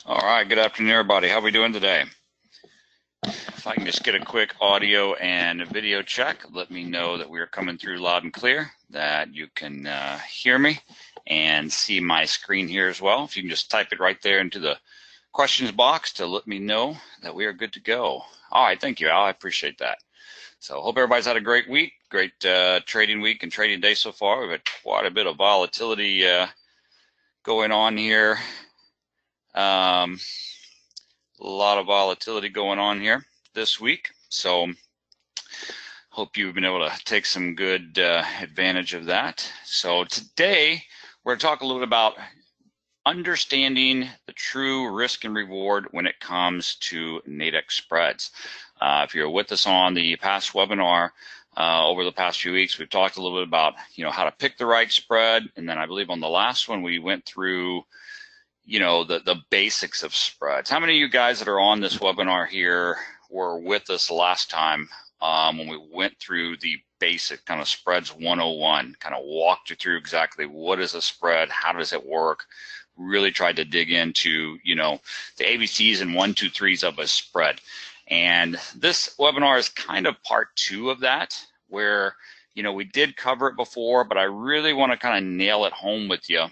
All right, good afternoon, everybody. How are we doing today? If I can just get a quick audio and video check, let me know that we are coming through loud and clear, that you can hear me and see my screen here as well. If you can just type it right there into the questions box to let me know that we are good to go. All right, thank you, Al. I appreciate that. So hope everybody's had a great week, great trading week and trading day so far. We've had quite a bit of volatility going on here. A lot of volatility going on here this week. So hope you've been able to take some good advantage of that. So today we're going to talk a little bit about understanding the true risk and reward when it comes to Nadex spreads. If you're with us on the past webinar, over the past few weeks, we've talked a little bit about, how to pick the right spread. And then I believe on the last one, we went through, the basics of spreads. How many of you guys that are on this webinar here were with us last time when we went through the basic kind of spreads 101, kind of walked you through exactly what is a spread, how does it work, really tried to dig into, the ABCs and 1, 2, 3s of a spread. And this webinar is kind of part 2 of that, where, we did cover it before, but I really want to kind of nail it home with you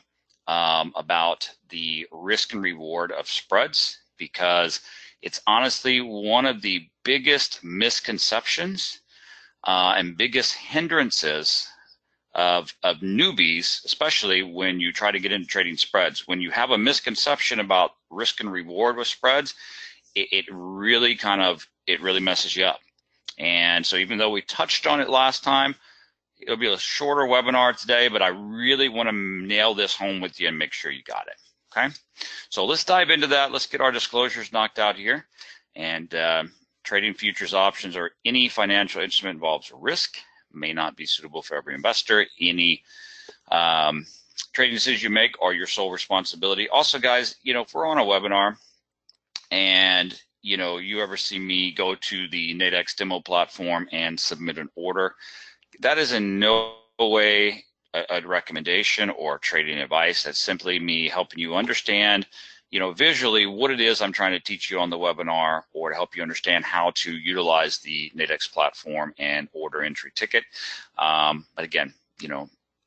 about the risk and reward of spreads, because it's honestly one of the biggest misconceptions and biggest hindrances of newbies, especially when you try to get into trading spreads. When you have a misconception about risk and reward with spreads, it really messes you up. And so even though we touched on it last time, it'll be a shorter webinar today, but I really want to nail this home with you and make sure you got it, okay? So let's dive into that. Let's get our disclosures knocked out here. And trading futures options or any financial instrument involves risk, may not be suitable for every investor. Any trading decisions you make are your sole responsibility. Also, guys, if we're on a webinar and you ever see me go to the Nadex demo platform and submit an order, that is in no way a recommendation or trading advice. That's simply me helping you understand, visually what it is I'm trying to teach you on the webinar, or to help you understand how to utilize the Nadex platform and order entry ticket. But again,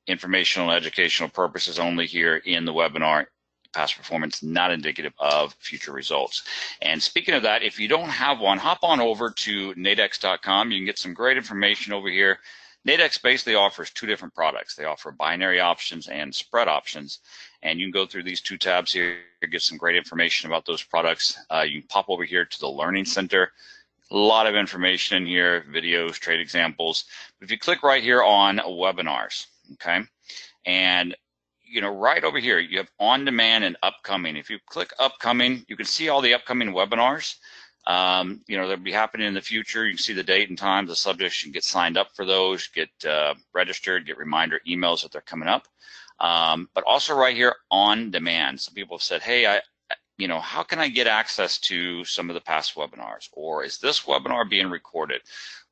informational and educational purposes only here in the webinar. Past performance not indicative of future results. And speaking of that, if you don't have one, hop on over to nadex.com. You can get some great information over here. Nadex basically offers 2 different products. They offer binary options and spread options. And you can go through these 2 tabs here, get some great information about those products. You can pop over here to the Learning Center. A lot of information in here, videos, trade examples. But if you click right here on webinars, okay, and right over here, you have on demand and upcoming. If you click upcoming, you can see all the upcoming webinars. They'll be happening in the future. You can see the date and time, the subjects. You can get signed up for those, get registered, get reminder emails that they're coming up. But also right here on demand. Some people have said, hey, how can I get access to some of the past webinars? Or is this webinar being recorded?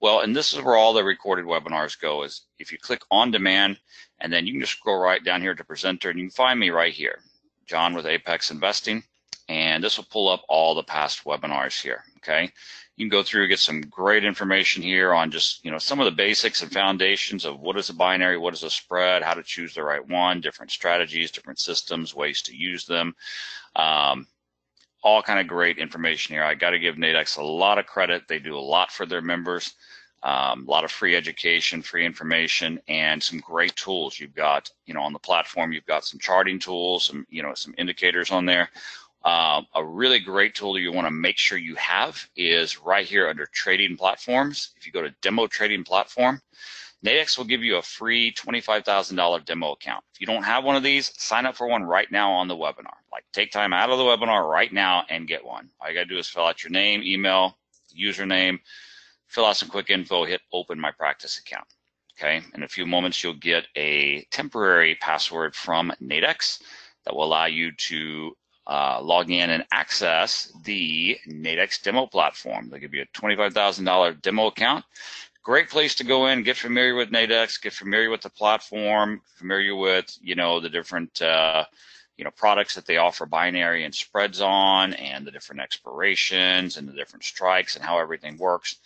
Well, and this is where all the recorded webinars go, is if you click on demand, and then you can just scroll right down here to presenter, and you can find me right here, John with Apex Investing. And this will pull up all the past webinars here, okay? You can go through, get some great information here on just, some of the basics and foundations of what is a binary, what is a spread, how to choose the right one, different strategies, different systems, ways to use them. All kind of great information here. I got to give Nadex a lot of credit. They do a lot for their members. A lot of free education, free information, and some great tools. You've got, on the platform, you've got some charting tools, some, some indicators on there. A really great tool that you want to make sure you have is right here under trading platforms. If you go to demo trading platform, Nadex will give you a free $25,000 demo account. If you don't have one of these, sign up for one right now on the webinar. Like, take time out of the webinar right now and get one. All you got to do is fill out your name, email, username, fill out some quick info, hit open my practice account. Okay, in a few moments, you'll get a temporary password from Nadex that will allow you to log in and access the Nadex demo platform. They'll give you a $25,000 demo account. Great place to go in, get familiar with Nadex, get familiar with the platform, familiar with, the different products that they offer binary and spreads on, and the different expirations and the different strikes and how everything works.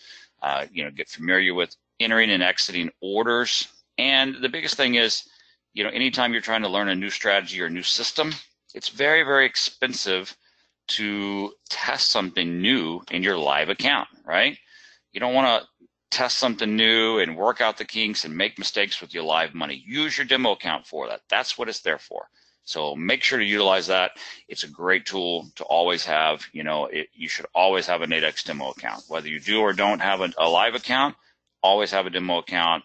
Get familiar with entering and exiting orders. And the biggest thing is, anytime you're trying to learn a new strategy or a new system, it's very, very expensive to test something new in your live account, right? You don't want to test something new and work out the kinks and make mistakes with your live money. Use your demo account for that. That's what it's there for. So make sure to utilize that. It's a great tool to always have. You should always have a Nadex demo account. Whether you do or don't have a live account, always have a demo account.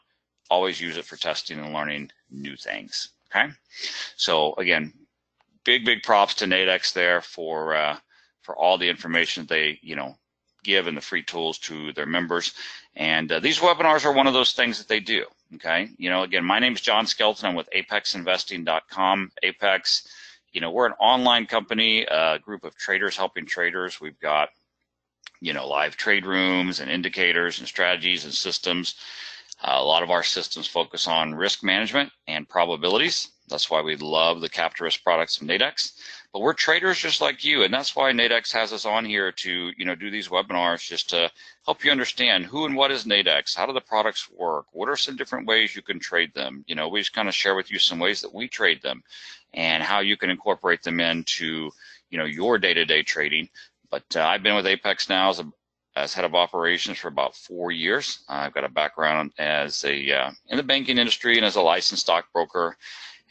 Always use it for testing and learning new things, okay? So again, big props to Nadex there for all the information that they, give and the free tools to their members. And these webinars are one of those things that they do, okay? Again, my name is John Skelton. I'm with apexinvesting.com. Apex, we're an online company, a group of traders helping traders. We've got, live trade rooms and indicators and strategies and systems. A lot of our systems focus on risk management and probabilities. That's why we love the capture risk products from Nadex. But we're traders just like you, and that's why Nadex has us on here to do these webinars just to help you understand who and what is Nadex, how do the products work, what are some different ways you can trade them. We just kind of share with you some ways that we trade them and how you can incorporate them into your day-to-day trading. But I've been with Apex now as head of operations for about 4 years. I've got a background as in the banking industry and as a licensed stockbroker.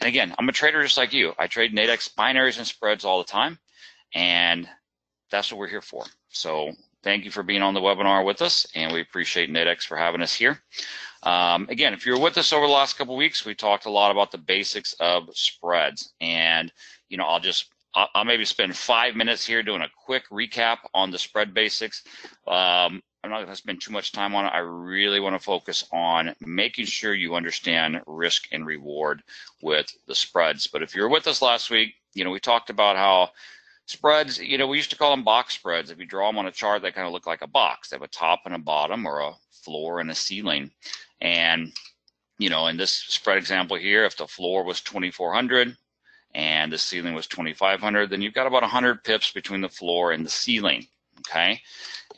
And again, I'm a trader just like you. I trade Nadex binaries and spreads all the time, and that's what we're here for. So thank you for being on the webinar with us, and we appreciate Nadex for having us here. Again, if you're with us over the last couple of weeks, we talked a lot about the basics of spreads, and I'll maybe spend 5 minutes here doing a quick recap on the spread basics. I'm not going to spend too much time on it. I really want to focus on making sure you understand risk and reward with the spreads. But if you were with us last week, we talked about how spreads, we used to call them box spreads. If you draw them on a chart, they kind of look like a box. They have a top and a bottom, or a floor and a ceiling. And, in this spread example here, if the floor was 2,400 and the ceiling was 2,500, then you've got about 100 pips between the floor and the ceiling. Okay,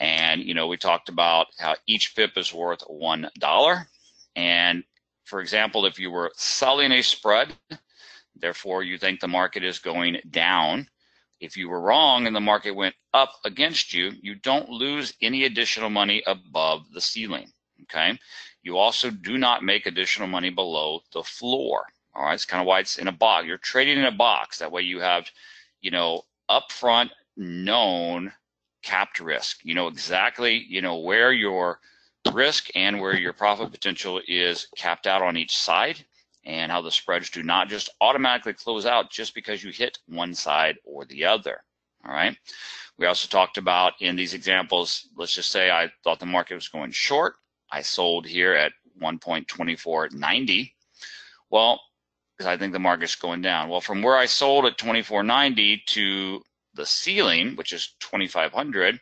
and we talked about how each pip is worth $1. And for example, if you were selling a spread, therefore you think the market is going down, if you were wrong and the market went up against you, you don't lose any additional money above the ceiling. Okay, you also do not make additional money below the floor. All right, it's kind of why it's in a box. You're trading in a box. That way you have, upfront known capped risk. You know exactly, where your risk and where your profit potential is capped out on each side, and how the spreads do not just automatically close out just because you hit one side or the other. All right. We also talked about in these examples, let's just say I thought the market was going short. I sold here at 1.2490. Well, because I think the market's going down. Well, from where I sold at 24.90 to the ceiling, which is 2,500,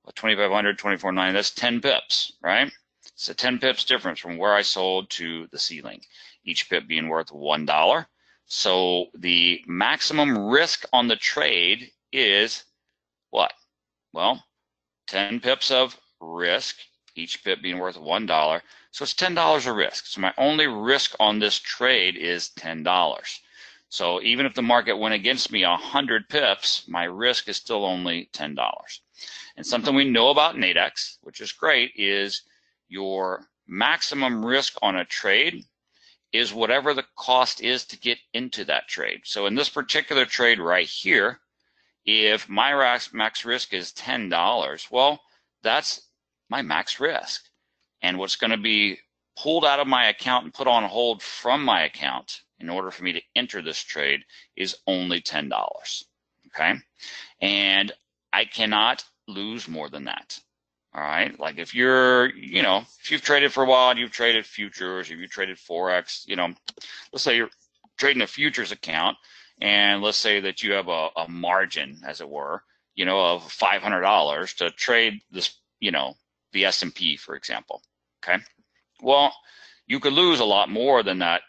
well, 2,500, 24.90, that's 10 pips, right? It's a 10 pips difference from where I sold to the ceiling, each pip being worth $1. So the maximum risk on the trade is what? Well, 10 pips of risk, each pip being worth $1. So it's $10 of risk. So my only risk on this trade is $10. So even if the market went against me 100 pips, my risk is still only $10. And something we know about Nadex, which is great, is your maximum risk on a trade is whatever the cost is to get into that trade. So in this particular trade right here, if my max risk is $10, well, that's my max risk. And what's going to be pulled out of my account and put on hold from my account in order for me to enter this trade is only $10. Okay? And I cannot lose more than that. All right? Like if you're, if you've traded for a while and you've traded futures, if you traded forex, let's say you're trading a futures account, and let's say that you have a margin, as it were, of $500 to trade this, the S&P, for example. Okay. Well, you could lose a lot more than that,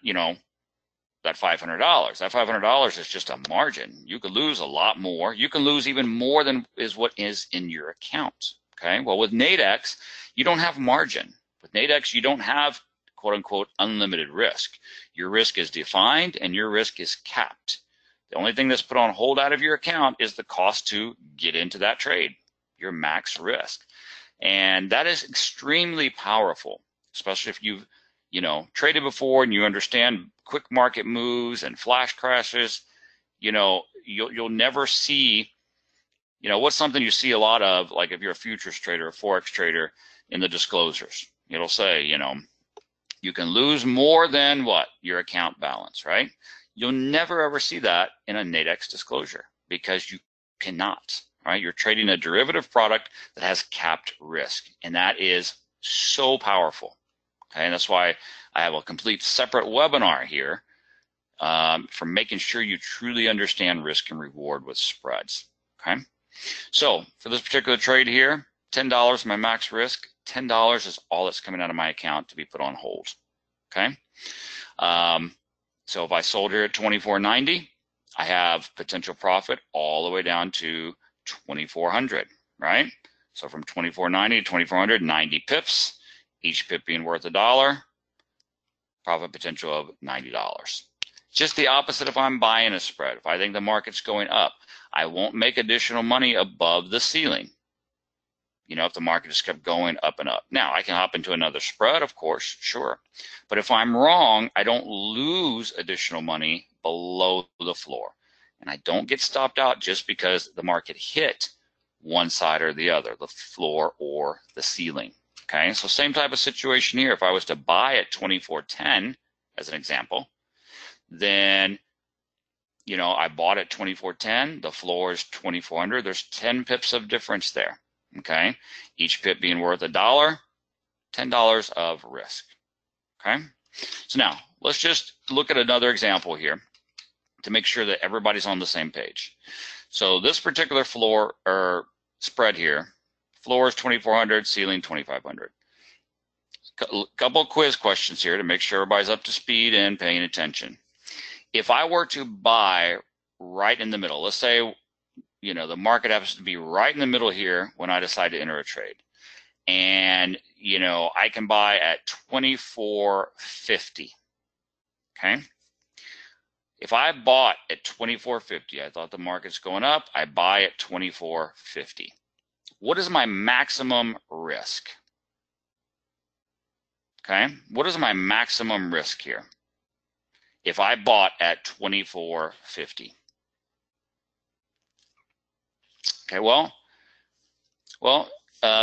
that $500. That $500 is just a margin. You could lose a lot more. You can lose even more than is what is in your account. Okay. Well, with Nadex, you don't have margin. With Nadex, you don't have quote unquote unlimited risk. Your risk is defined and your risk is capped. The only thing that's put on hold out of your account is the cost to get into that trade, your max risk. And that is extremely powerful, especially if you've traded before and you understand quick market moves and flash crashes. You'll never see, what's something you see a lot of, like if you're a futures trader, a forex trader, in the disclosures. It'll say, you can lose more than what? Your account balance, right? You'll never ever see that in a Nadex disclosure because you cannot, right? You're trading a derivative product that has capped risk, and that is so powerful. Okay, and that's why I have a complete separate webinar here for making sure you truly understand risk and reward with spreads. Okay, so for this particular trade here, $10 my max risk. $10 is all that's coming out of my account to be put on hold. Okay, so if I sold here at $24.90, I have potential profit all the way down to $2,400, right? So from $24.90 to $2,400, 90 pips. Each pip being worth $1, profit potential of $90. Just the opposite if I'm buying a spread. If I think the market's going up, I won't make additional money above the ceiling. If the market just kept going up and up. Now, I can hop into another spread, of course, sure. But if I'm wrong, I don't lose additional money below the floor. And I don't get stopped out just because the market hit one side or the other, the floor or the ceiling. Okay, so same type of situation here. If I was to buy at 24.10 as an example, then I bought at 24.10, the floor is 2,400. There's 10 pips of difference there. Okay, each pip being worth $1, $10 of risk. Okay, so now let's just look at another example here to make sure that everybody's on the same page. So this particular floor or spread here, floor is 2,400, ceiling 2,500. Couple quiz questions here to make sure everybody's up to speed and paying attention. If I were to buy right in the middle, let's say, the market happens to be right in the middle here when I decide to enter a trade. And, I can buy at 24.50. Okay. If I bought at 24.50, I thought the market's going up, I buy at 24.50. What is my maximum risk? Okay. What is my maximum risk here? If I bought at 24.50. Okay, well,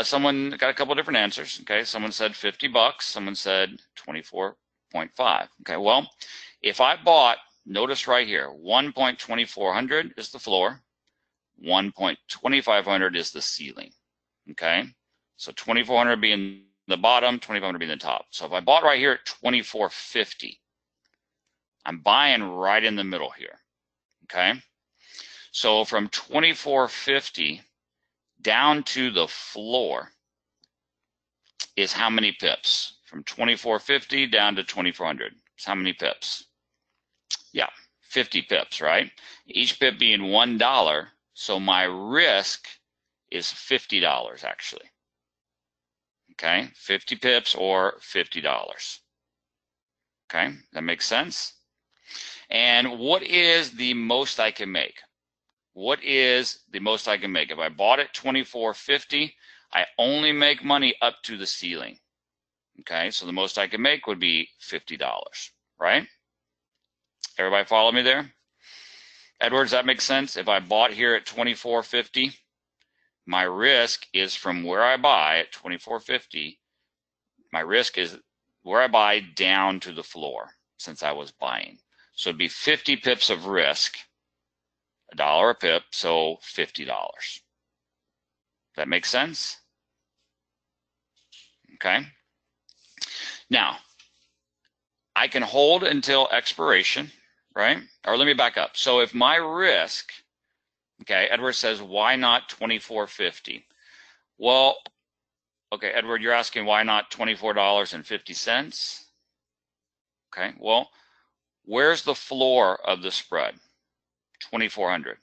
someone got a couple different answers. Okay, someone said $50. Someone said 24.5. Okay, well, if I bought, notice right here, 1.2400 is the floor, 1.2500 is the ceiling. Okay, so 2400 being the bottom, 2500 being the top. So if I bought right here at 24.50, I'm buying right in the middle here. Okay. So from 24.50 down to the floor is how many pips? From 24.50 down to 2,400. It's how many pips? Yeah, 50 pips, right? Each pip being $1, so my risk is $50 actually. Okay, 50 pips or $50. Okay, that makes sense? And what is the most I can make? What is the most I can make? If I bought at 24.50, I only make money up to the ceiling. Okay, so the most I can make would be $50, right? Everybody follow me there? Edwards, that makes sense? If I bought here at 24.50, my risk is from where I buy at 24.50, my risk is where I buy down to the floor since I was buying. So it'd be 50 pips of risk, $1 a pip, so $50. That makes sense? Okay. Now, I can hold until expiration, right? Or let me back up. So if my risk, okay, Edward says, why not 24.50? Well, okay, Edward, you're asking why not $24.50? Okay, well, Where's the floor of the spread? 2,400.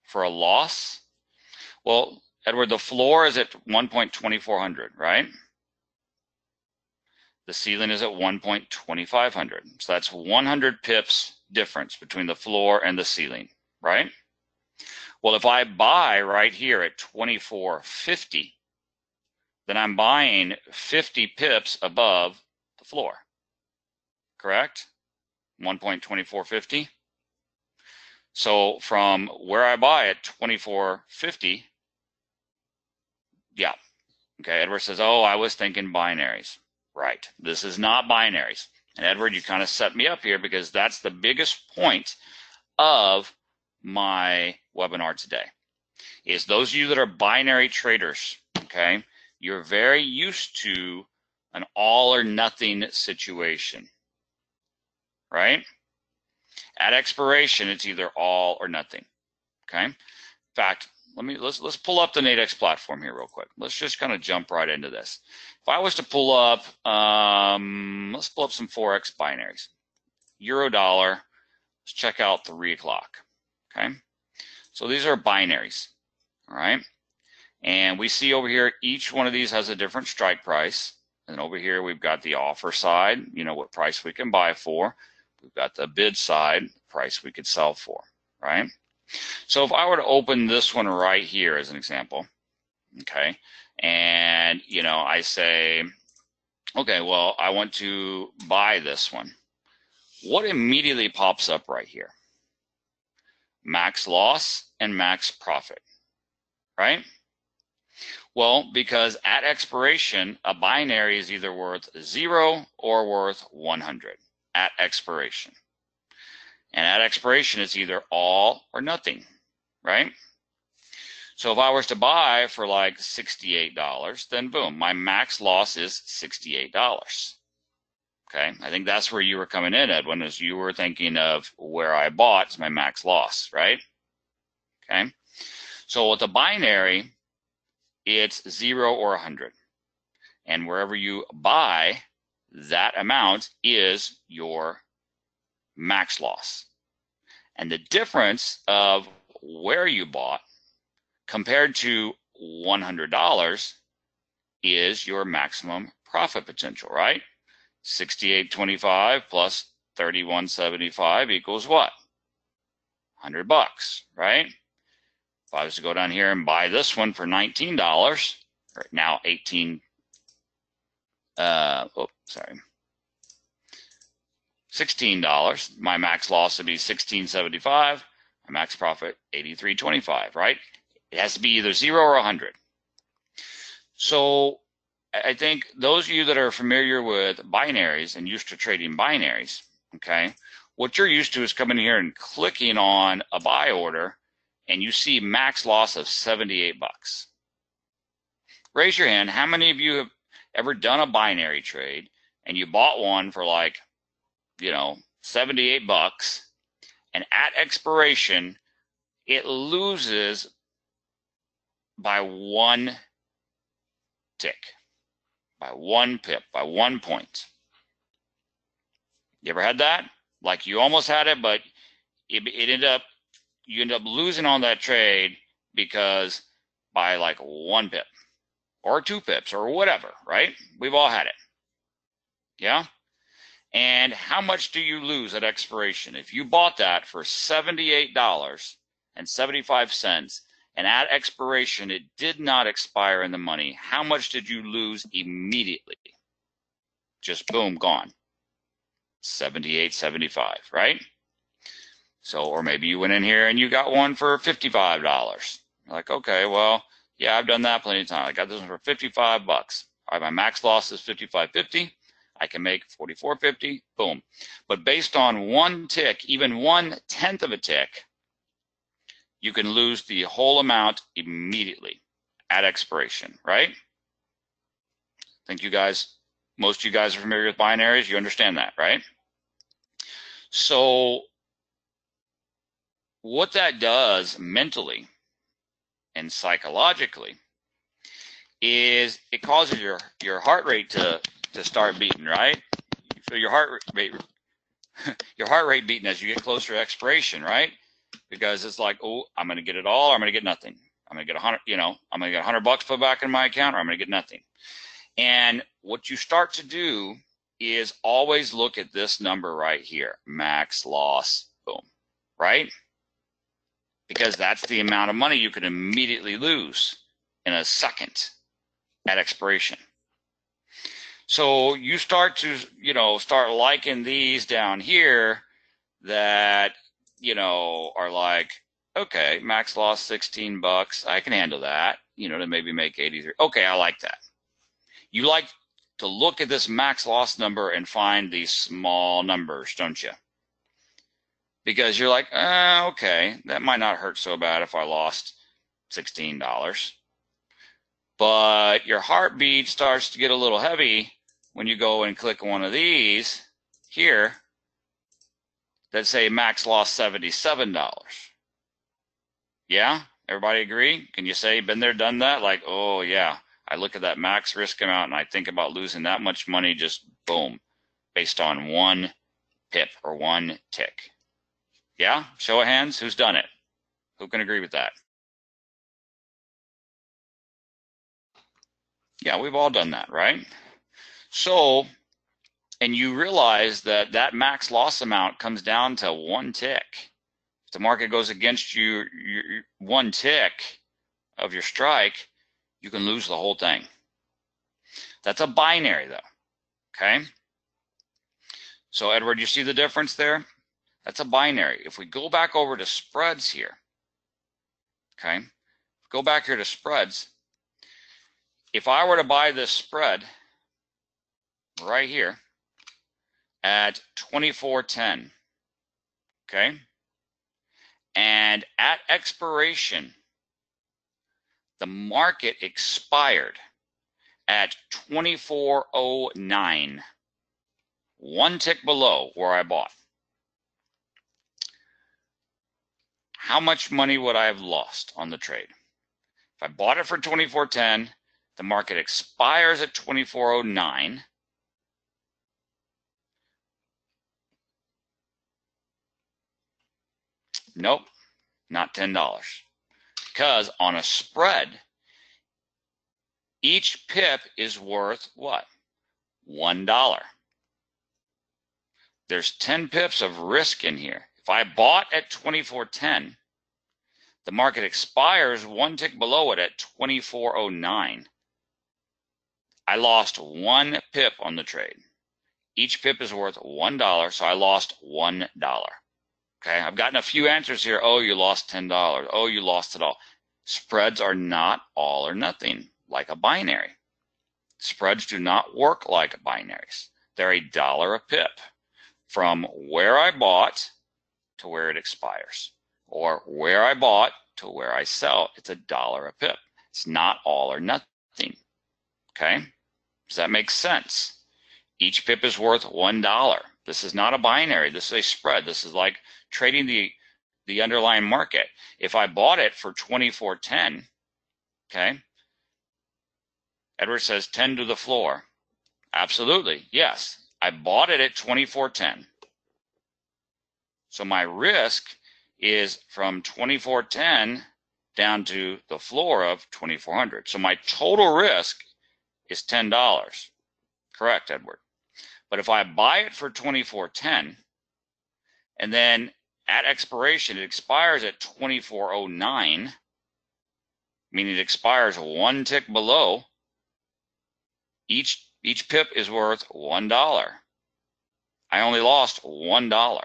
For a loss? Well, Edward, the floor is at 1.2400, right? The ceiling is at 1.2500. So that's 100 pips difference between the floor and the ceiling, right? Well, if I buy right here at 24.50, then I'm buying 50 pips above the floor, correct? 1.2450. So from where I buy at 24.50, yeah. Okay, Edward says, oh, I was thinking binaries. Right, this is not binaries. And Edward, you kind of set me up here because that's the biggest point of my webinar today, is those of you that are binary traders, okay, you're very used to an all or nothing situation, right? At expiration, it's either all or nothing, okay? In fact, let's pull up the Nadex platform here real quick. Let's just kind of jump right into this. If I was to pull up, let's pull up some forex binaries. Euro dollar, let's check out 3 o'clock, okay? So these are binaries, all right? And we see over here, each one of these has a different strike price. And over here, we've got the offer side, you know, what price we can buy for. We've got the bid side, price we could sell for, right? So if I were to open this one right here as an example, okay, and, you know, I say, okay, well, I want to buy this one. What immediately pops up right here? Max loss and max profit, right? Well, because at expiration, a binary is either worth 0 or worth 100 at expiration. And at expiration, it's either all or nothing, right? So if I was to buy for like $68, then boom, my max loss is $68. Okay, I think that's where you were coming in, Edwin, as you were thinking of where I bought my max loss, right? Okay, so with a binary, it's 0 or 100. And wherever you buy, that amount is your max loss. And the difference of where you bought compared to $100 is your maximum profit potential, right? 68.25 plus 31.75 equals what? 100 bucks, right? If I was to go down here and buy this one for $19, or now $16, my max loss would be $16.75, my max profit $83.25, right? It has to be either 0 or 100. So I think those of you that are familiar with binaries and used to trading binaries, okay, what you're used to is coming here and clicking on a buy order and you see max loss of 78 bucks. Raise your hand. How many of you have ever done a binary trade and you bought one for like, you know, 78 bucks, and at expiration, it loses by 1 tick, by 1 pip, by 1 point. You ever had that? Like you almost had it, but you end up losing on that trade because by like 1 pip or 2 pips or whatever, right? We've all had it. Yeah? And how much do you lose at expiration? If you bought that for $78.75 and at expiration it did not expire in the money, how much did you lose immediately? Just boom, gone. $78.75, right? So, or maybe you went in here and you got one for $55. You're like, okay, well, yeah, I've done that plenty of times. I got this one for 55 bucks. All right, my max loss is 55.50. I can make 44.50, boom. But based on 1 tick, even 1/10 of a tick, you can lose the whole amount immediately at expiration, right? I think you guys, most of you guys are familiar with binaries. You understand that, right? So what that does mentally and psychologically is it causes your heart rate to start beating, right? You feel your heart rate your heart rate beating as you get closer to expiration, right? Because it's like, oh, I'm going to get it all, or I'm going to get nothing. I'm going to get 100, I'm going to get $100 put back in my account, or I'm going to get nothing. And what you start to do is always look at this number right here, max loss, boom, right? Because that's the amount of money you could immediately lose in a second at expiration. So you start to, start liking these down here that, are like, okay, max loss $16. I can handle that, to maybe make 83. Okay, I like that. You like to look at this max loss number and find these small numbers, don't you? Because you're like, okay, that might not hurt so bad if I lost $16. But your heartbeat starts to get a little heavy when you go and click one of these here that say max loss $77. Yeah? Everybody agree? Can you say been there, done that? Like, oh yeah, I look at that max risk amount and I think about losing that much money, just boom, based on one pip or one tick. Yeah? Show of hands, who's done it? Who can agree with that? Yeah, we've all done that, right? So, and you realize that that max loss amount comes down to one tick. If the market goes against you, one tick of your strike, you can lose the whole thing. That's a binary though, okay? So Edward, you see the difference there? That's a binary. If we go back over to spreads here, okay? Go back here to spreads. If I were to buy this spread right here at 24.10, okay? And at expiration, the market expired at 24.09, one tick below where I bought. How much money would I have lost on the trade? If I bought it for 24.10, the market expires at 24.09. Nope, not $10. Because on a spread, each pip is worth what? $1. There's 10 pips of risk in here. If I bought at 24.10, the market expires one tick below it at 24.09. I lost one pip on the trade. Each pip is worth $1, so I lost $1. Okay, I've gotten a few answers here. Oh, you lost $10. Oh, you lost it all. Spreads are not all or nothing like a binary. Spreads do not work like binaries. They're $1 a pip from where I bought to where it expires, or where I bought to where I sell. It's $1 a pip. It's not all or nothing. Okay, does that make sense? Each pip is worth $1. This is not a binary. This is a spread. This is like trading the underlying market. If I bought it for 24.10, okay, Edward says 10 to the floor. Absolutely, yes. I bought it at 24.10. So my risk is from 24.10 down to the floor of 2400. So my total risk is $10. Correct, Edward. But if I buy it for 24.10 and then at expiration it expires at 24.09, meaning it expires one tick below, each pip is worth $1. I only lost $1.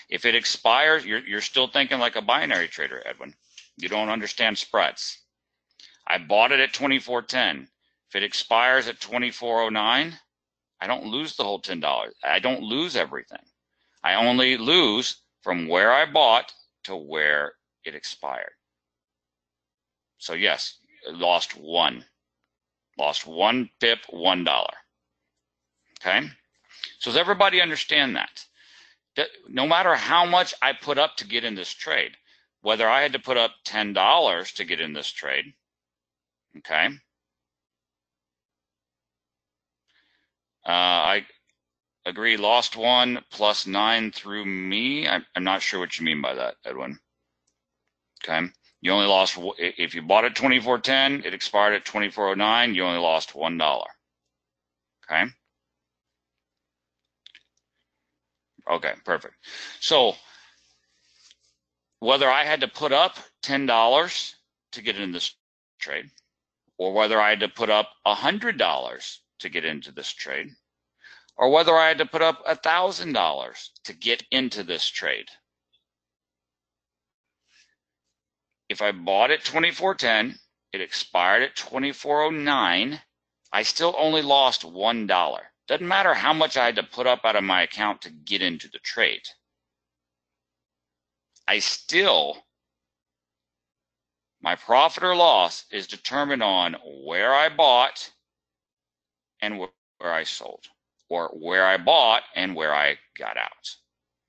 If it expires, you're still thinking like a binary trader, Edwin. You don't understand spreads. I bought it at 24.10. If it expires at 24.09, I don't lose the whole $10. I don't lose everything. I only lose from where I bought to where it expired. So yes, lost one. Lost one pip, $1. Okay? So does everybody understand that? No matter how much I put up to get in this trade, whether I had to put up $10 to get in this trade, okay? agree, lost 1 plus 9 through me. I'm not sure what you mean by that, Edwin. Okay. You only lost, if you bought at 24.10, it expired at 24.09, you only lost $1. Okay. Okay, perfect. So whether I had to put up $10 to get in this trade, or whether I had to put up $100 to get into this trade, or whether I had to put up $1,000 to get into this trade, if I bought at 24.10, it expired at 24.09, I still only lost $1. Doesn't matter how much I had to put up out of my account to get into the trade. My profit or loss is determined on where I bought and where I sold, or where I bought and where I got out.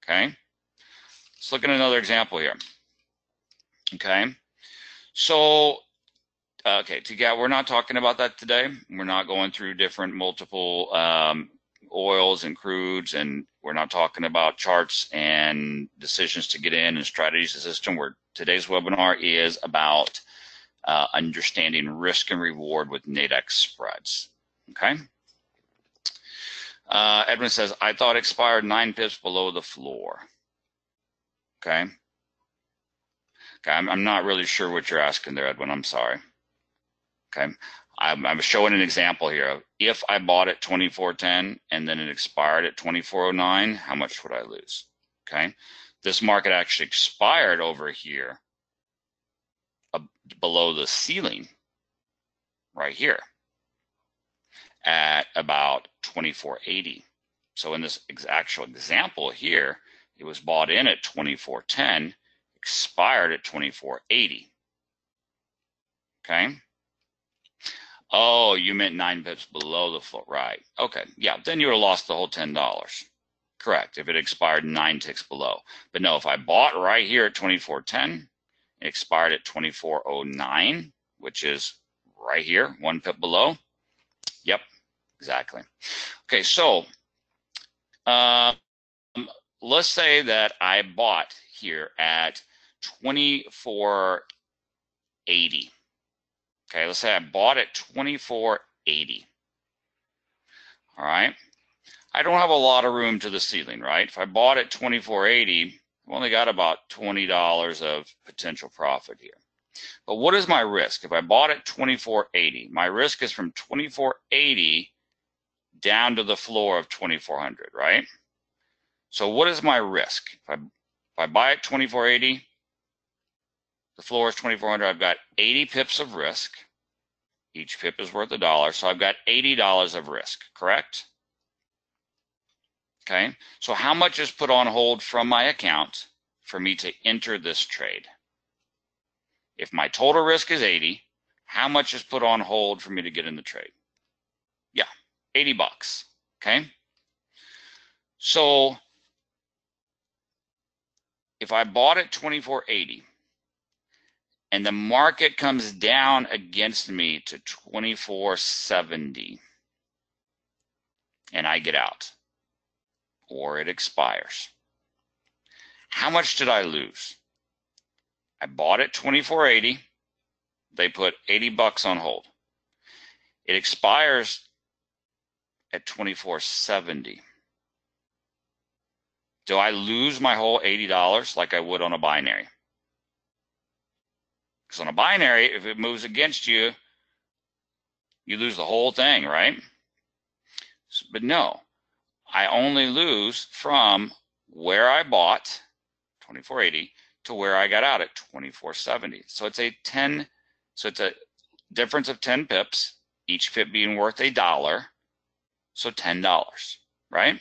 Okay? Let's look at another example here. Okay? So, we're not talking about that today. We're not going through different multiple oils and crudes, and we're not talking about charts and decisions to get in and strategies to system. Today's webinar is about understanding risk and reward with Nadex spreads. Okay. Edwin says, I thought expired 9 pips below the floor. Okay. Okay, I'm not really sure what you're asking there, Edwin. I'm sorry. Okay. I'm showing an example here. If I bought at 24.10 and then it expired at 24.09, how much would I lose? Okay. This market actually expired over here below the ceiling right here at about 24.80. So in this actual example here, it was bought in at 24.10, expired at 24.80. Okay. Oh, you meant 9 pips below the floor, right? Okay, yeah, then you would have lost the whole $10. Correct, if it expired 9 ticks below. But no, if I bought right here at 24.10, it expired at 24.09, which is right here, 1 pip below. Yep, exactly. Okay, so let's say that I bought here at 24.80. Okay, let's say I bought at 24.80. All right. I don't have a lot of room to the ceiling, right? If I bought at 24.80, I've only got about $20 of potential profit here. But what is my risk? If I bought at 24.80, my risk is from 24.80 down to the floor of 2,400, right? So what is my risk? If I buy at 24.80, the floor is 2,400. I've got 80 pips of risk. Each pip is worth $1, so I've got $80 of risk, correct? Okay, so how much is put on hold from my account for me to enter this trade? If my total risk is 80, how much is put on hold for me to get in the trade? Yeah, 80 bucks, okay? So if I bought at 24.80, and the market comes down against me to 24.70, and I get out, or it expires, how much did I lose? I bought at 24.80. They put 80 bucks on hold. It expires at 24.70. Do I lose my whole $80 like I would on a binary? Because on a binary, if it moves against you, you lose the whole thing, right? But no, I only lose from where I bought, 24.80, to where I got out at 24.70. So it's a difference of 10 pips, each pip being worth $1, so $10, right?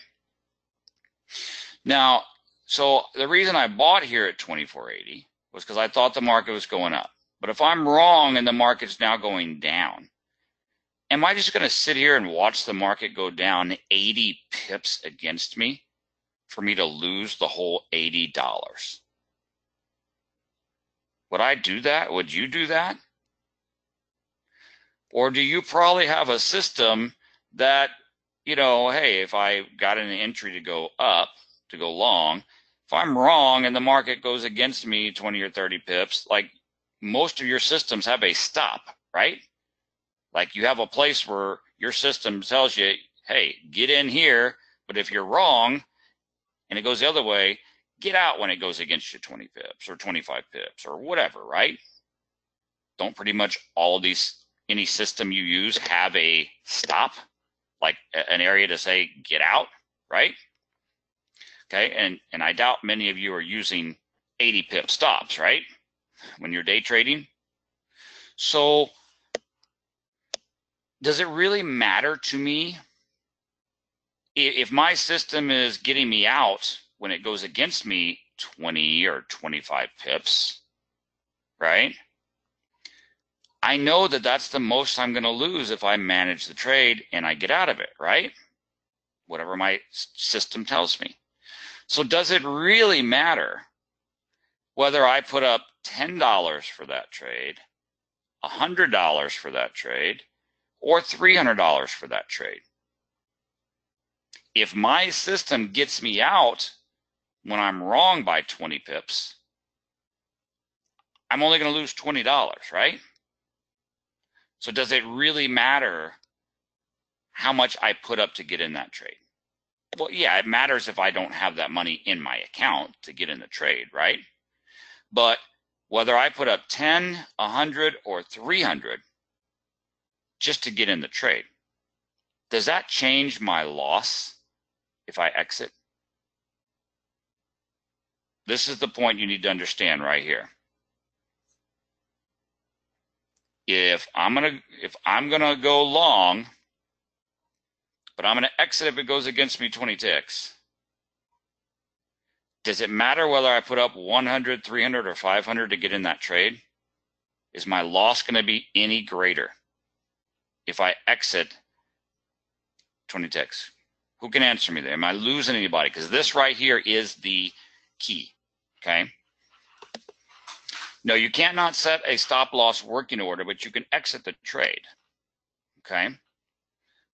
Now, so the reason I bought here at 24.80 was because I thought the market was going up. But if I'm wrong and the market's now going down, am I just going to sit here and watch the market go down 80 pips against me for me to lose the whole $80? Would I do that? Would you do that? Or do you probably have a system that you know, hey, if I got an entry to go up, to go long, if I'm wrong and the market goes against me 20 or 30 pips, like most of your systems have a stop, right? Like you have a place where your system tells you, hey, get in here, but if you're wrong and it goes the other way, get out when it goes against you 20 pips or 25 pips or whatever, right? Don't pretty much all of these, any system you use have a stop, like an area to say, get out, right? Okay, and I doubt many of you are using 80 pip stops, right? When you're day trading. So does it really matter to me if my system is getting me out when it goes against me 20 or 25 pips, right? I know that that's the most I'm going to lose if I manage the trade and I get out of it, right? Whatever my system tells me. So does it really matter whether I put up $10 for that trade, $100 for that trade, or $300 for that trade? If my system gets me out when I'm wrong by 20 pips, I'm only going to lose $20, right? So does it really matter how much I put up to get in that trade? Well, yeah, it matters if I don't have that money in my account to get in the trade, right? But whether I put up 10, 100, or 300 just to get in the trade, does that change my loss if I exit? This is the point you need to understand right here. If I'm gonna go long, but I'm gonna exit if it goes against me 20 ticks, does it matter whether I put up 100, 300, or 500 to get in that trade? Is my loss gonna be any greater if I exit 20 ticks? Who can answer me there? Am I losing anybody? Because this right here is the key, okay? No, you cannot set a stop loss working order, but you can exit the trade, okay?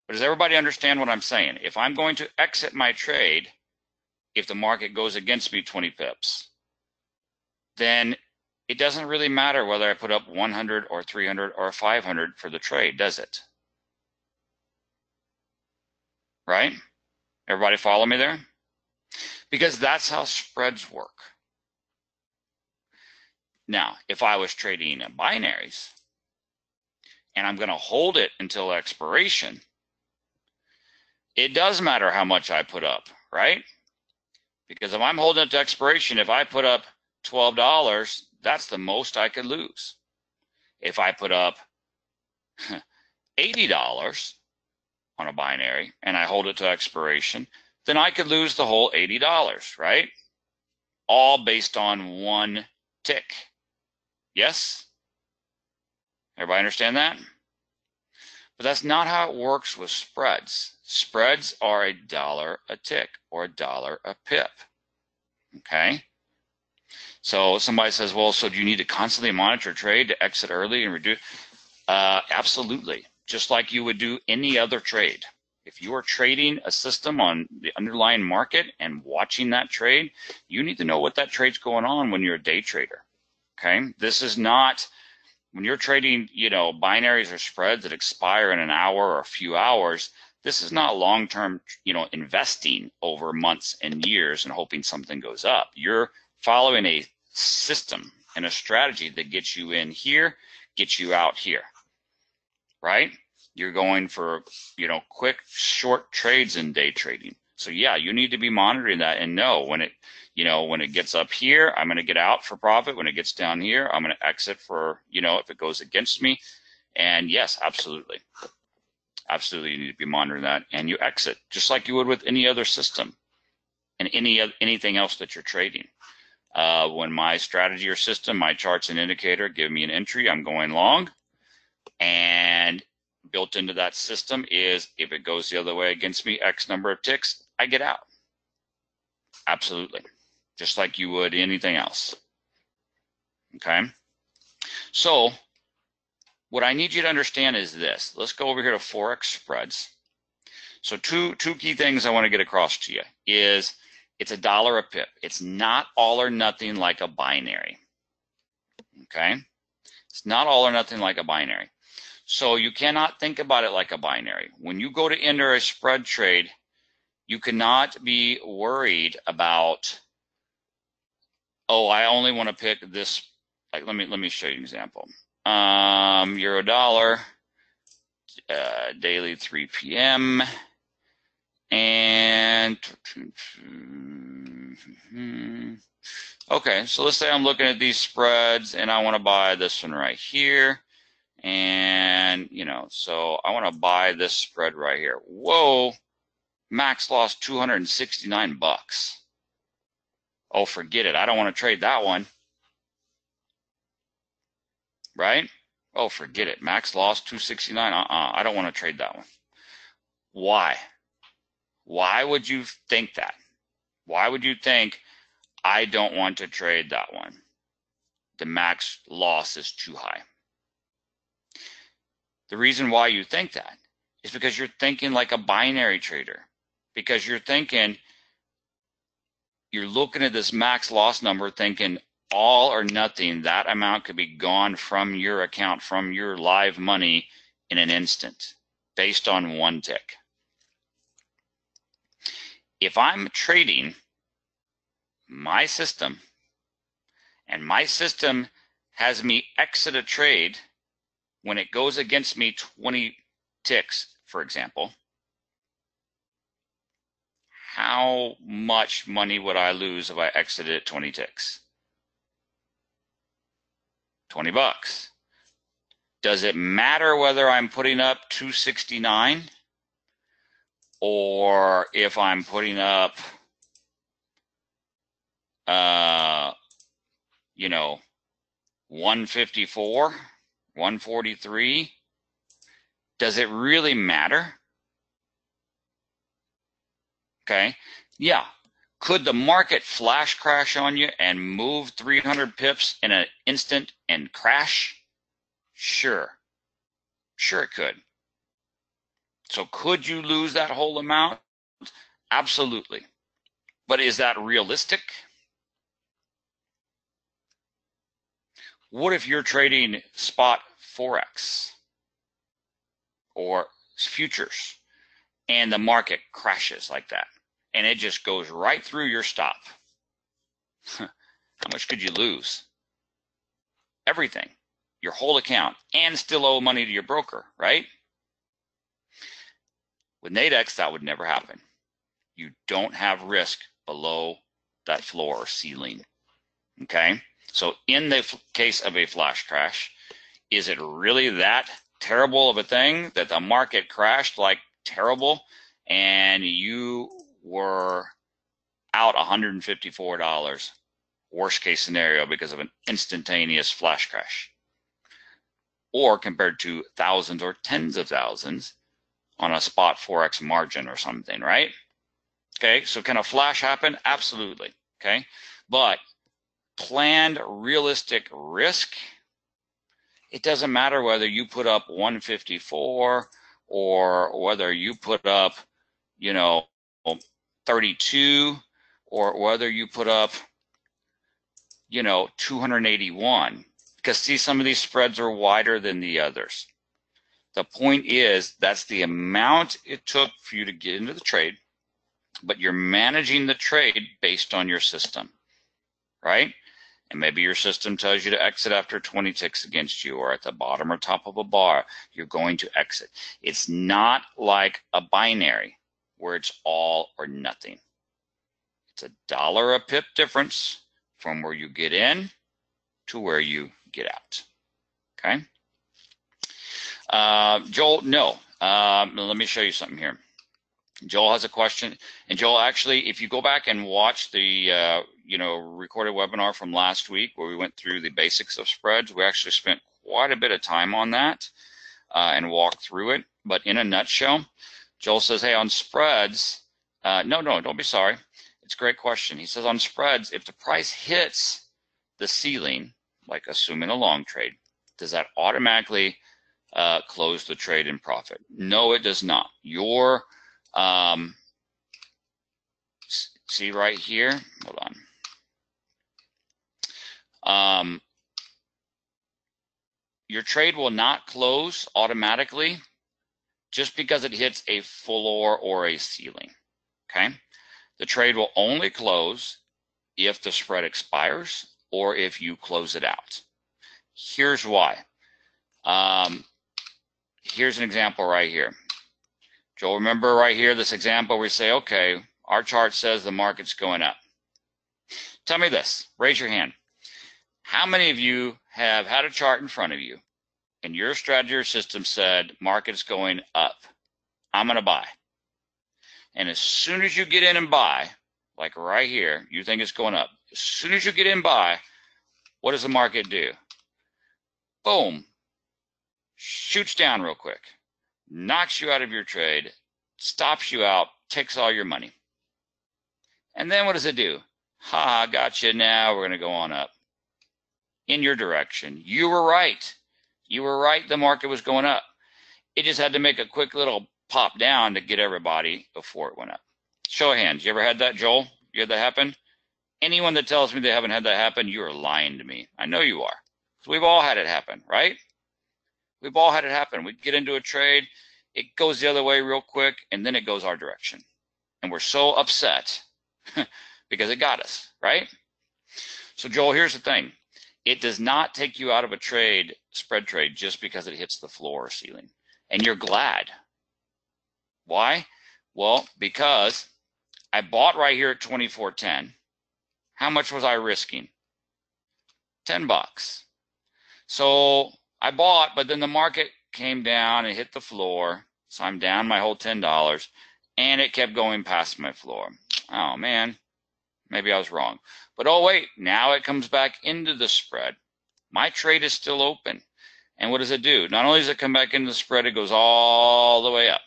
But does everybody understand what I'm saying? If I'm going to exit my trade, if the market goes against me 20 pips, then it doesn't really matter whether I put up 100 or 300 or 500 for the trade, does it? Right? Everybody follow me there? Because that's how spreads work. Now, if I was trading in binaries and I'm going to hold it until expiration, it does matter how much I put up, right? Because if I'm holding it to expiration, if I put up $12, that's the most I could lose. If I put up $80 on a binary and I hold it to expiration, then I could lose the whole $80, right? All based on one tick. Yes? Everybody understand that? But that's not how it works with spreads. Spreads are $1 a tick or $1 a pip. Okay? So somebody says, well, so do you need to constantly monitor trade to exit early and reduce? Absolutely. Just like you would do any other trade. If you are trading a system on the underlying market and watching that trade, you need to know what that trade's going on when you're a day trader. Okay? This is not, when you're trading, you know, binaries or spreads that expire in an hour or a few hours, this is not long-term, you know, investing over months and years and hoping something goes up. You're following a system and a strategy that gets you in here, gets you out here, right? You're going for, you know, quick, short trades in day trading. So yeah, you need to be monitoring that and know when it, you know, when it gets up here, I'm going to get out for profit. When it gets down here, I'm going to exit for, you know, if it goes against me. And yes, absolutely. Absolutely, you need to be monitoring that. And you exit just like you would with any other system and anything else that you're trading. When my strategy or system, my charts and indicator give me an entry, I'm going long. And built into that system is if it goes the other way against me, X number of ticks, I get out. Absolutely. Just like you would anything else. Okay? So what I need you to understand is this. Let's go over here to forex spreads. So two key things I want to get across to you is it's $1 a pip. It's not all or nothing like a binary. Okay? It's not all or nothing like a binary. So you cannot think about it like a binary. When you go to enter a spread trade, you cannot be worried about, oh, I only want to pick this. Like, let me show you an example. Euro dollar, daily 3 p.m. And okay, so let's say I'm looking at these spreads and I want to buy this one right here. And, you know, so I want to buy this spread right here. Whoa, max loss 269 bucks. Oh, forget it. I don't want to trade that one. Right? Oh, forget it. Max loss 269. I don't want to trade that one. Why? Why would you think that? Why would you think I don't want to trade that one? The max loss is too high. The reason why you think that is because you're thinking like a binary trader. Because you're thinking, you're looking at this max loss number thinking all or nothing, that amount could be gone from your account, from your live money in an instant, based on one tick. If I'm trading my system, and my system has me exit a trade when it goes against me 20 ticks, for example, how much money would I lose if I exited at 20 ticks? 20 bucks. Does it matter whether I'm putting up 269 or if I'm putting up, you know, 154? 143? Does it really matter? Okay. Yeah. Could the market flash crash on you and move 300 pips in an instant and crash? Sure. Sure it could. So could you lose that whole amount? Absolutely. But is that realistic? What if you're trading spot forex or futures and the market crashes like that and it just goes right through your stop? How much could you lose? Everything, your whole account, and still owe money to your broker, right? With Nadex, that would never happen. You don't have risk below that floor or ceiling, okay? So in the case of a flash crash, is it really that terrible of a thing that the market crashed like terrible and you were out $154, worst case scenario, because of an instantaneous flash crash? Or compared to thousands or tens of thousands on a spot forex margin or something, right? Okay, so can a flash happen? Absolutely, okay? But planned realistic risk, it doesn't matter whether you put up 154 or whether you put up, you know, 32 or whether you put up, you know, 281. Because see, some of these spreads are wider than the others. The point is, that's the amount it took for you to get into the trade, but you're managing the trade based on your system, right? And maybe your system tells you to exit after 20 ticks against you, or at the bottom or top of a bar, you're going to exit. It's not like a binary where it's all or nothing. It's $1 a pip difference from where you get in to where you get out, okay? Joel, no. Let me show you something here. Joel has a question, and Joel, actually, if you go back and watch the recorded webinar from last week where we went through the basics of spreads, we actually spent quite a bit of time on that and walked through it. But in a nutshell, Joel says, hey, on spreads, no, don't be sorry. It's a great question. He says on spreads, if the price hits the ceiling, like assuming a long trade, does that automatically close the trade in profit? No, it does not. Your See right here, hold on. Your trade will not close automatically just because it hits a floor or a ceiling, okay? The trade will only close if the spread expires or if you close it out. Here's why. Here's an example right here. Joel, remember right here, this example where we say, okay, our chart says the market's going up. Tell me this, raise your hand. How many of you have had a chart in front of you and your strategy or system said, market's going up, I'm gonna buy. And as soon as you get in and buy, like right here, you think it's going up. As soon as you get in and buy, what does the market do? Boom, shoots down real quick, knocks you out of your trade, stops you out, takes all your money. And then what does it do? Ha, gotcha, now we're gonna go on up in your direction. You were right. You were right, the market was going up. It just had to make a quick little pop down to get everybody before it went up. Show of hands, you ever had that, Joel? You had that happen? Anyone that tells me they haven't had that happen, you are lying to me. I know you are. Because we've all had it happen, right? We've all had it happen. We get into a trade, it goes the other way real quick, and then it goes our direction. And we're so upset because it got us, right? So Joel, here's the thing. It does not take you out of a trade, spread trade, just because it hits the floor or ceiling. And you're glad. Why? Well, because I bought right here at 24.10. How much was I risking? $10. So I bought, but then the market came down and hit the floor. So I'm down my whole $10, and it kept going past my floor. Oh man, maybe I was wrong. But oh wait, now it comes back into the spread. My trade is still open. And what does it do? Not only does it come back into the spread, it goes all the way up.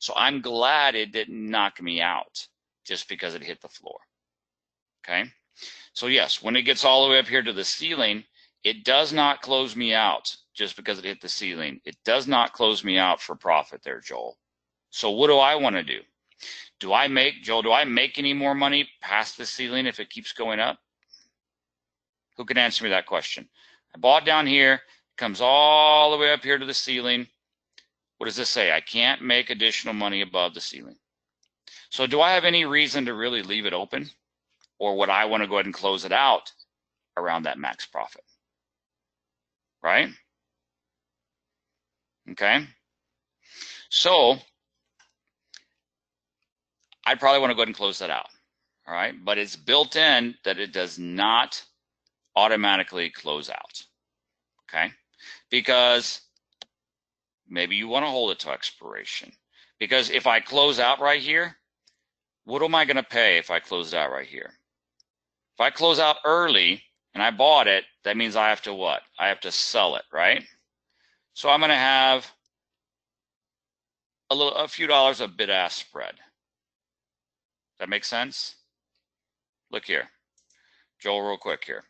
So I'm glad it didn't knock me out just because it hit the floor. Okay? So yes, when it gets all the way up here to the ceiling, it does not close me out just because it hit the ceiling. It does not close me out for profit there, Joel. So what do I want to do? Joel, do I make any more money past the ceiling if it keeps going up? Who can answer me that question? I bought down here, comes all the way up here to the ceiling. What does this say? I can't make additional money above the ceiling. So do I have any reason to really leave it open? Or would I want to go ahead and close it out around that max profit? Right? Okay. So I'd probably want to go ahead and close that out. All right. But it's built in that it does not automatically close out. Okay. Because maybe you want to hold it to expiration. Because if I close out right here, what am I going to pay if I close it out right here? If I close out early and I bought it, that means I have to what? I have to sell it, right? So I'm going to have a few dollars of bid-ask spread. That makes sense? Look here. Joel, real quick here.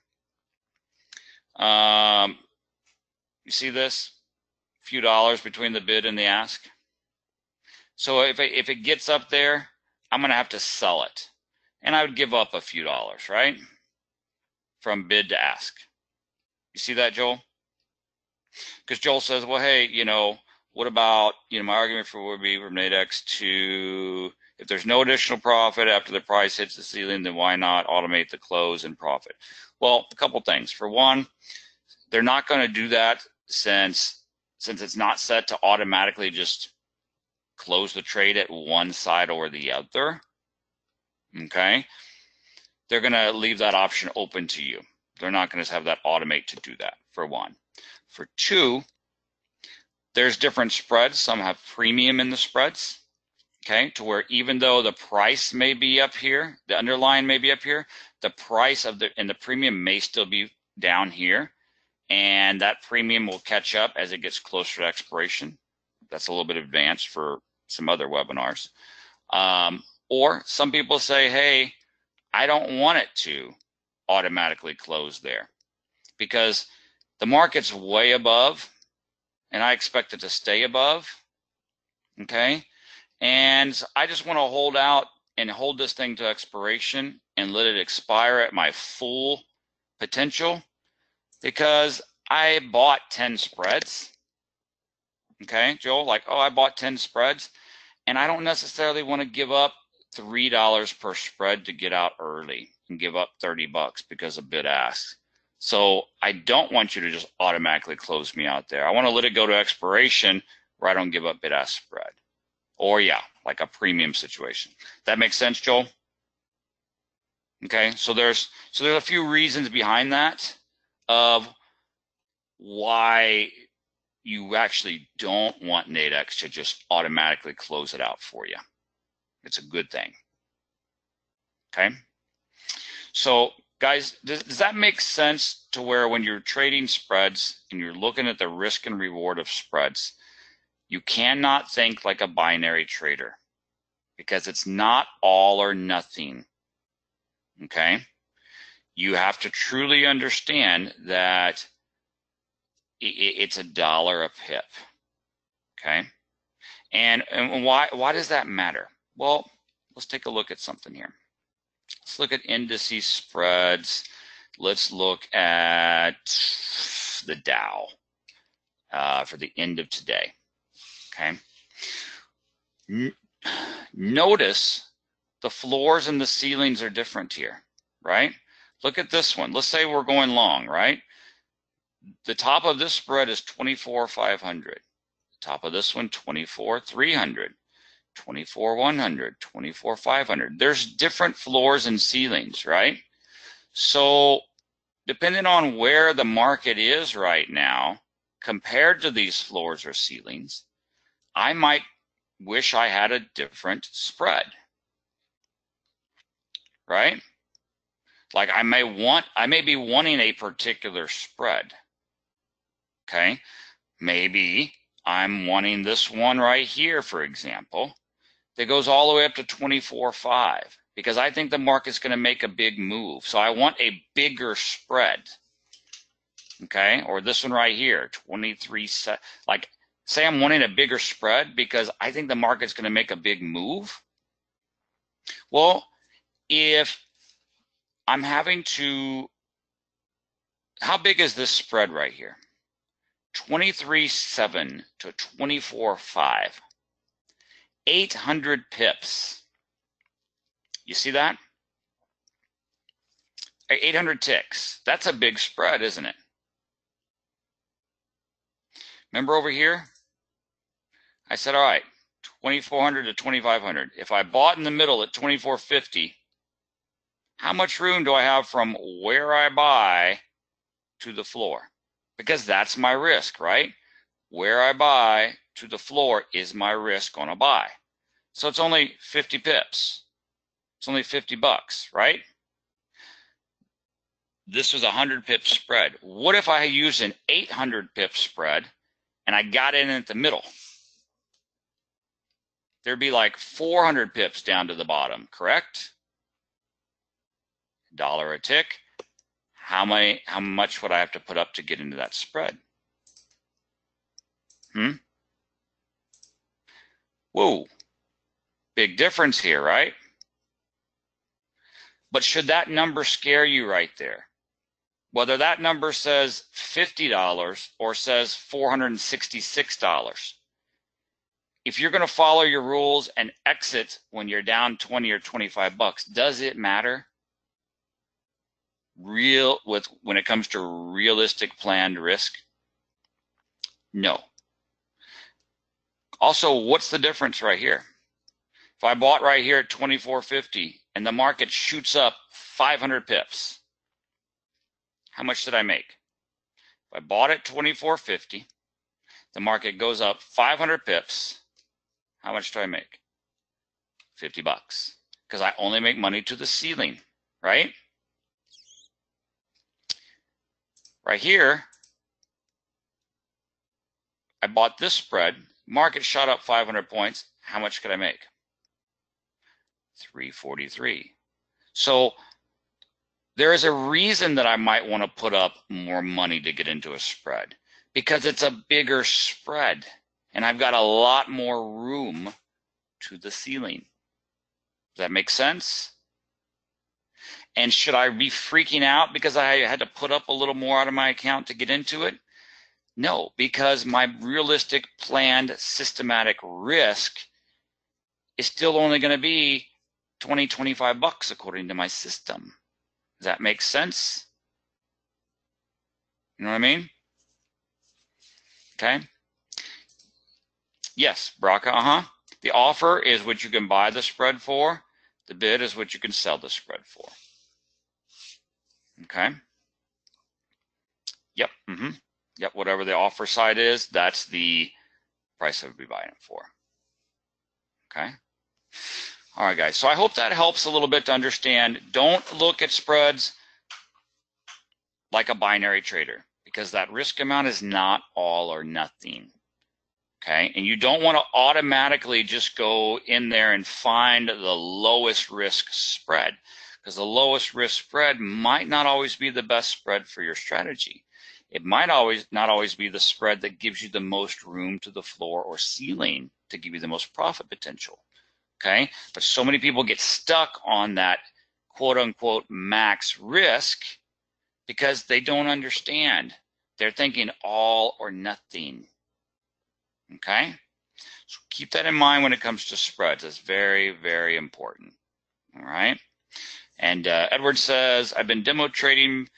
You see this? A few dollars between the bid and the ask. So if it gets up there, I'm going to have to sell it. And I would give up a few dollars, right? From bid to ask. You see that, Joel? Because Joel says, well, hey, what about, my argument for would be from Nadex to, if there's no additional profit after the price hits the ceiling, then why not automate the close and profit? Well, a couple things. For one, they're not going to do that since it's not set to automatically just close the trade at one side or the other. Okay? They're going to leave that option open to you. They're not going to have that automate to do that, for one. For two, there's different spreads. Some have premium in the spreads, okay, to where even though the price may be up here, the underlying may be up here, the price of the premium may still be down here, and that premium will catch up as it gets closer to expiration. That's a little bit advanced for some other webinars. Or some people say, hey, I don't want it to automatically close there because the market's way above and I expect it to stay above, okay? And I just want to hold out and hold this thing to expiration and let it expire at my full potential, because I bought 10 spreads. Okay, Joel, like, oh, I bought 10 spreads, and I don't necessarily want to give up $3 per spread to get out early and give up 30 bucks because of bid ask. So I don't want you to just automatically close me out there. I want to let it go to expiration where I don't give up bid ask spread. Or yeah, like a premium situation. That makes sense, Joel? Okay, so there's a few reasons behind that of why you actually don't want Nadex to just automatically close it out for you. It's a good thing. Okay, so guys, does that make sense to where when you're trading spreads and you're looking at the risk and reward of spreads, you cannot think like a binary trader, because it's not all or nothing. Okay, you have to truly understand that it's $1 a pip. Okay, and why does that matter? Well, let's take a look at something here. Let's look at indices spreads. Let's look at the Dow for the end of today. Okay. Notice the floors and the ceilings are different here, right? Look at this one. Let's say we're going long, right? The top of this spread is 24,500. The top of this one, 24,300. 24,100, 24,500. There's different floors and ceilings, right? So depending on where the market is right now, compared to these floors or ceilings, I might wish I had a different spread, right? Like I may be wanting a particular spread. Okay, maybe I'm wanting this one right here, for example, that goes all the way up to 24.5, because I think the market's going to make a big move. So I want a bigger spread. Okay, or this one right here, 23. Like, say I'm wanting a bigger spread because I think the market's going to make a big move. Well, if I'm having to, how big is this spread right here? 23.7 to 24.5. 800 pips. You see that? 800 ticks. That's a big spread, isn't it? Remember over here? I said, all right, 2,400 to 2,500. If I bought in the middle at 24.50, how much room do I have from where I buy to the floor? Because that's my risk, right? Where I buy to the floor is my risk on a buy. So it's only 50 pips. It's only 50 bucks, right? This was a 100 pip spread. What if I used an 800 pip spread and I got in at the middle? There'd be like 400 pips down to the bottom, correct? $1 a tick. How much would I have to put up to get into that spread? Whoa, big difference here, right? But should that number scare you right there? Whether that number says $50 or says $466. If you're going to follow your rules and exit when you're down 20 or 25 bucks, does it matter? When it comes to realistic planned risk? No. Also, what's the difference right here? If I bought right here at 24.50 and the market shoots up 500 pips, how much did I make? If I bought at 24.50, the market goes up 500 pips, how much do I make? 50 bucks, because I only make money to the ceiling, right? Right here, I bought this spread, market shot up 500 points, how much could I make? 343. So there is a reason that I might want to put up more money to get into a spread, because it's a bigger spread and I've got a lot more room to the ceiling. Does that make sense? And should I be freaking out because I had to put up a little more out of my account to get into it? No, because my realistic, planned, systematic risk is still only going to be 20, 25 bucks according to my system. Does that make sense? You know what I mean? Okay. Yes, Braca, The offer is what you can buy the spread for. The bid is what you can sell the spread for. Okay. Yep. Yep. Whatever the offer side is, that's the price I would be buying it for. Okay. All right, guys. So I hope that helps a little bit to understand. Don't look at spreads like a binary trader, because that risk amount is not all or nothing. Okay. And you don't want to automatically just go in there and find the lowest risk spread, because the lowest risk spread might not always be the best spread for your strategy. It might not always be the spread that gives you the most room to the floor or ceiling to give you the most profit potential. Okay. But so many people get stuck on that quote unquote max risk because they don't understand. They're thinking all or nothing. Okay, so keep that in mind when it comes to spreads. It's very, very important. All right. And Edward says, I've been demo trading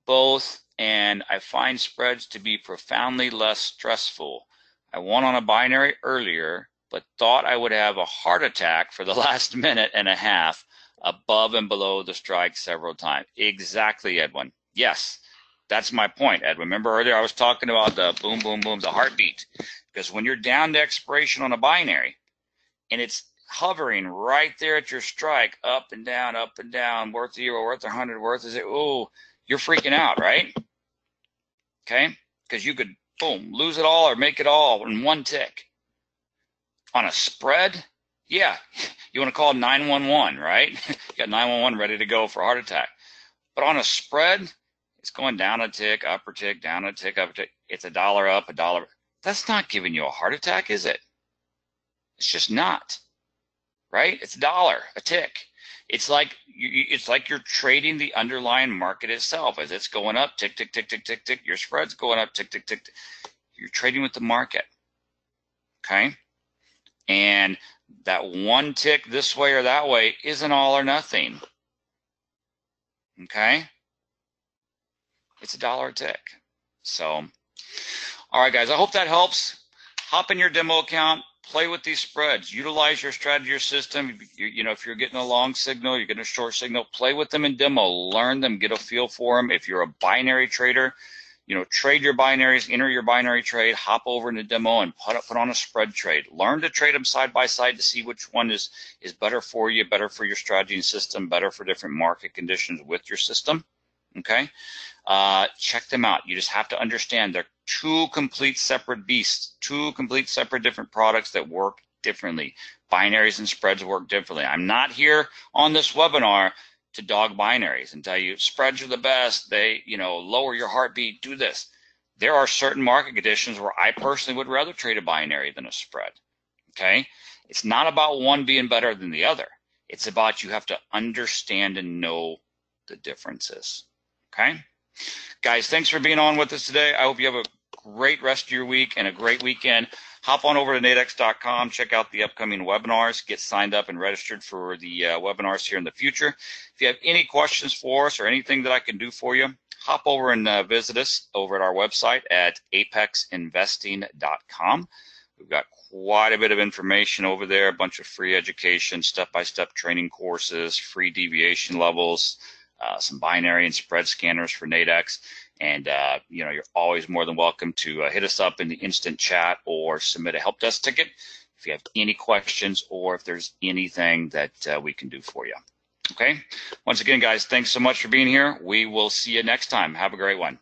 both, and I find spreads to be profoundly less stressful. I won on a binary earlier, but thought I would have a heart attack for the last minute and a half above and below the strike several times. Exactly, Edwin. Yes, that's my point, Edwin. Remember earlier I was talking about the boom, boom, boom, the heartbeat. Because when you're down to expiration on a binary and it's hovering right there at your strike, up and down, worth 0, worth 100, worth 0, oh, you're freaking out, right? Okay? Because you could, boom, lose it all or make it all in one tick. On a spread, yeah, you want to call 911, right? You got 911 ready to go for a heart attack. But on a spread, it's going down a tick, up a tick, down a tick, up a tick. It's $1 up, $1. That's not giving you a heart attack, is it? It's just not, right? It's $1 a tick. It's like you're trading the underlying market itself. As it's going up, tick, tick, tick, tick, tick, tick. Your spread's going up, tick, tick, tick, tick. You're trading with the market, okay? And that one tick this way or that way isn't all or nothing, okay? It's $1 a tick. So, all right, guys, I hope that helps. Hop in your demo account, play with these spreads, utilize your strategy, your system. You know, if you're getting a long signal, you're getting a short signal, play with them in demo, learn them, get a feel for them. If you're a binary trader, you know, trade your binaries, enter your binary trade, hop over into demo and put on a spread trade. Learn to trade them side by side to see which one is better for you, better for your strategy and system, better for different market conditions with your system. Okay. Check them out. You just have to understand they're two complete separate beasts, two complete separate different products that work differently. Binaries and spreads work differently. I'm not here on this webinar to dog binaries and tell you spreads are the best. They, you know, lower your heartbeat, do this. There are certain market conditions where I personally would rather trade a binary than a spread. Okay. It's not about one being better than the other. It's about you have to understand and know the differences. Okay. Guys, thanks for being on with us today. I hope you have a great rest of your week and a great weekend. Hop on over to nadex.com, check out the upcoming webinars, get signed up and registered for the webinars here in the future. If you have any questions for us or anything that I can do for you, hop over and visit us over at our website at apexinvesting.com. We've got quite a bit of information over there, a bunch of free education, step-by-step training courses, free deviation levels, some binary and spread scanners for Nadex. And, you know, you're always more than welcome to hit us up in the instant chat or submit a help desk ticket if you have any questions or if there's anything that we can do for you. Okay. Once again, guys, thanks so much for being here. We will see you next time. Have a great one.